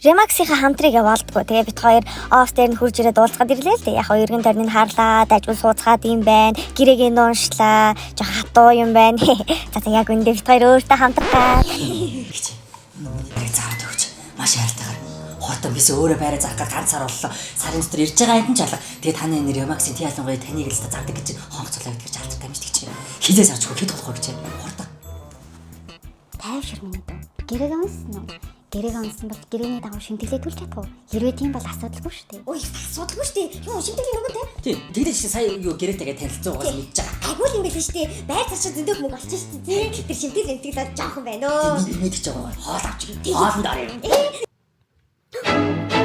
Ремаксийнхаа хамтрыг яваалдгүй. Тэгээ бид хоёр офс дээр нь хурж ирээд уулзгаад ирлээ л дээ. Яг хоёр эргэн тойрныг харлаа, дажгүй сууцгаад юм байна. Гэрээг нь уншлаа. Жоо хатуу юм байна. За яг үндэ бид хоёр өөртөө хамтартай. Нэг цаад өгч. Маш хайртайгаар. Хортон бис өөрөө байраа заах гэж ганц сар боллоо. Сарын дотор ирж байгаа эдэн чалга. Тэгээ таны энэ Ремаксийн ялангуяа таныг л зардаг гэж хонгоцолоо гэдэг гэж алж байгаа юм шиг чи. Хизээс авч хэд болох вэ гэж. Хортон. Тайвшир минь дөө. Гэрээг унсан уу? Гэрээг унсан бол гэрээний дагуу шимтгэлээ төлж чадах уу? Хэрвээ тийм бол асуудалгүй шүү дээ. Ой, асуудалгүй шүү дээ. Юу шимтгэлийн нөгөөтэй? Тий, тэгдэж чи сая юу гэрээтэйгээ танилцсан угаас мэдж байгаа. Агуул юм байл шүү дээ. Байр цаашаа зөндөх мөнгө олчих шүү дээ. Тэр шимтгэл эмтгэл жоохон байна өө. Мэдж байгаа. Хоол авч ий. Хоолнд орё.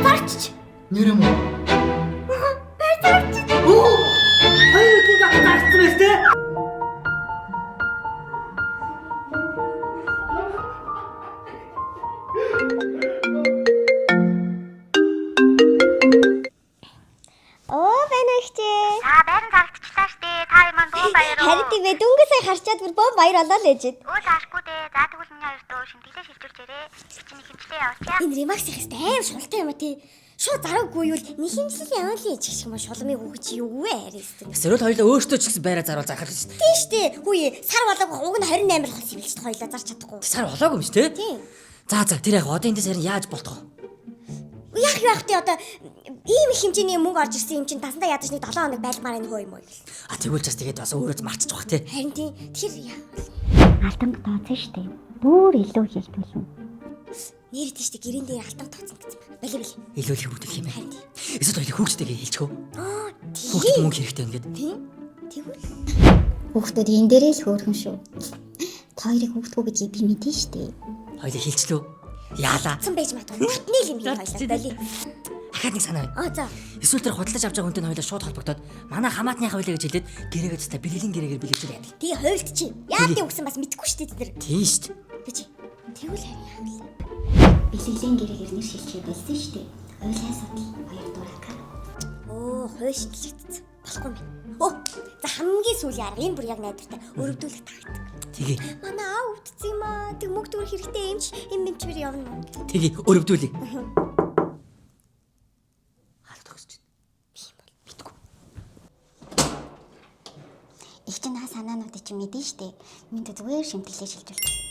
Зарч. Нэр юм уу? Зарч. Оо! Аюу тийм зарцсан байс тээ. Байран зарагдчихлаа штэ. Та хоёр маань бөө баяр уу? Харин тийм ээ дүнгээсээ харчаад бүр бөө баяр болоо л ээжэд. Өө заашгүй дээ. За тэгвэл миний хоёр дөө шимтгэлээ шилжүүлжээрээ. Чиний хэмжлээ явуулчаа. Энэ Ремаксихээс аим шултай юм а тий. Шууд зараагүй юу нэг хэмжлэлийн явуулын чих шиг маш шулмыг өгч юу вэ арист. Эсвэл хоёлаа өөртөө ч гэсэн байраа заруул заахаар шүү дээ. Тийм штэ. Хүү сар болоогүй уг нь 28 болох юм л штэ хоёлаа зарч чадахгүй. Сар болоогүй юм шүү дээ. Тийм. За тэр яг одоо энэ сарын яаж болтгоо? Яах тий одоо ийм их хэмжээний мөнгө орж ирсэн юм чинь тасандаа ядаж нэг 7 хоног байлгамаар энэ хөө юм уу? А тэгвэл бас тэгээд бас өөрөө марцчих واخ тий. Харин тий тэр Алтан тооцсон штэ. Бүр илүү хийлтүүлнэ. нэр тийштэй гэрэн дээр алтан тооцсон гэсэн байна. Бали. Илүү их хөвгдөх юм байна. Эсвэл хоёлаа хүүхдтэйгээ хэлчихв. Аа Хүүхдэд мөнгө хэрэгтэй ингээд. тийм. Тэгвэл Хүүхдүүд энэ дээрээ л хөөрхөн шүү. Хоёрыг хүүхдгүү гэж би мэдэн штэ. Хоёлаа хэлчлөө. Яалаа. цан байж магадгүй. Матны л юм хийх хоёлаа бали. Ахаад нэг санаа байна. За. Эсвэл тэр худалдаж авч байгаа хүнтэй хоёлаа шууд холбогдоод манай хамаатныхаа хоёлаа гэж хэлээд гэрээгээ цэстэ бэлэлийн гэрээгээр бэлэвчээр яадаг. Тэгээ хойлт чи. Яадын өгсөн бас мэдгүй шүү дээ тэр. Тийм шүү дээ. Би чи. Тэгвэл харин яах вэ? Бэлэлийн гэрээгээр нэр шилжиж байсан штэ. Хойлоо сатал хоёр дуракаа. Оо хойш шилжигдсэн. Болохгүй юм байна. Оо за хамгийн сүүлийн арга энэ бүр яг найдвартай өрөвдүүлэх тактик. Тэгээ. Манай аа өвдсөн юм аа. Тэг мөнгө төгрөх хэрэгтэй юм чи. Эм бимч бэр явна. Тэгээ өрөвдүүлээ. Хаалт өгсөж байна. Битгүү. Их ч наа санаануудыг чи мэдэн штэ. Минь зүгээр шимтгэлээ шилжүүлж.